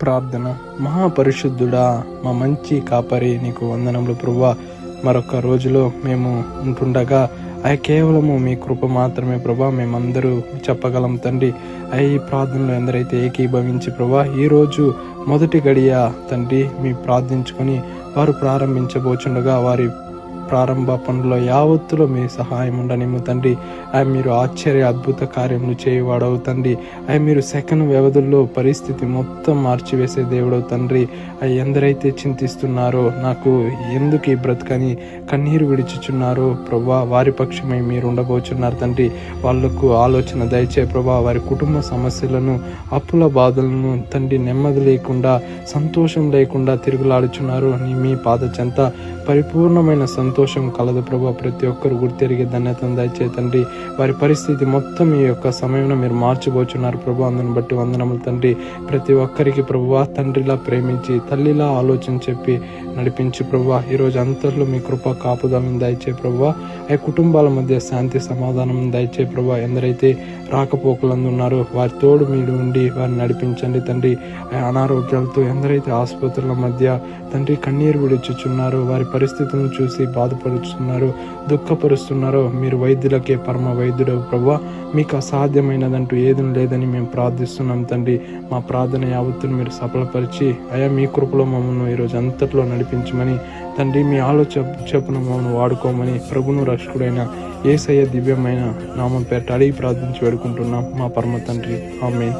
ప్రార్థన. మహాపరిశుద్ధుడా, మా మంచి కాపరి, నీకు వందనములు ప్రభువా. మరొక రోజులో మేము ఉంటుండగా కేవలము మీ కృప మాత్రమే ప్రభా మేమందరూ చెప్పగలం తండ్రి. ఈ ప్రార్థనలో ఎందరైతే ఏకీభవించి ప్రభా ఈరోజు మొదటి గడియ తండ్రి మీ ప్రార్థించుకొని వారు ప్రారంభించబోచుండగా వారి ప్రారంభ పనుల్లో యావత్తులో మీ సహాయం ఉండనిమ్ము తండ్రి. మీరు ఆశ్చర్య అద్భుత కార్యములు చేయవాడవు తండ్రి. మీరు సెకండ్ వ్యవధుల్లో పరిస్థితి మొత్తం మార్చివేసే దేవుడవు తండ్రి. ఎందరైతే చింతిస్తున్నారో నాకు ఎందుకు ఈ బ్రతకని కన్నీరు విడిచుచున్నారో ప్రభా వారి పక్షమై మీరు ఉండబోచున్నారు తండ్రి. వాళ్లకు ఆలోచన దయచే ప్రభా. వారి కుటుంబ సమస్యలను, అప్పుల బాధలను తండ్రి, నెమ్మది లేకుండా, సంతోషం లేకుండా తిరుగులాడుచున్నారు. మీ పాద చెంత పరిపూర్ణమైన సంతోషం కలదు ప్రభా. ప్రతి ఒక్కరు గుర్తెరిగే ధన్యతను దయచే తండ్రి. వారి పరిస్థితి మొత్తం ఈ యొక్క సమయంలో మీరు మార్చిపోచున్నారు ప్రభా. అందుని బట్టి వందనములు తండ్రి. ప్రతి ఒక్కరికి ప్రభువా తండ్రిలా ప్రేమించి, తల్లిలా ఆలోచన చెప్పి నడిపించి ప్రభువా ఈరోజు అంతర్లో మీ కృప కాపుదలను దయచే ప్రభువా. కుటుంబాల మధ్య శాంతి సమాధానం దయచే ప్రభువా. ఎందరైతే రాకపోకలందు ఉన్నారో వారి తోడు మీరు ఉండి వారిని నడిపించండి తండ్రి. అనారోగ్యాలతో ఎందరైతే ఆసుపత్రుల మధ్య తండ్రి కన్నీరు విడిచుచున్నారో, వారి పరిస్థితులను చూసి బాధపడుచున్నారో, దుఃఖపరుస్తున్నారో, మీరు వైద్యులకే పరమ వైద్యుడు ప్రభువా. మీకు అసాధ్యమైనదంటూ ఏదీ లేదని మేము ప్రార్థిస్తున్నాం తండ్రి. మా ప్రార్థన యావత్తును మీరు సఫలపరిచి మీ కృపలో మమ్మల్ని ఈరోజు అంతట్లో నడిపించమని తండ్రి, మీ ఆలోచన మమ్మల్ని వాడుకోమని ప్రభును రక్షకుడైన యేసయ్య దివ్యమైన నామం పేరిట అడిగి ప్రార్థించి వేడుకుంటున్నాం మా పరమ తండ్రి. ఆమేన్.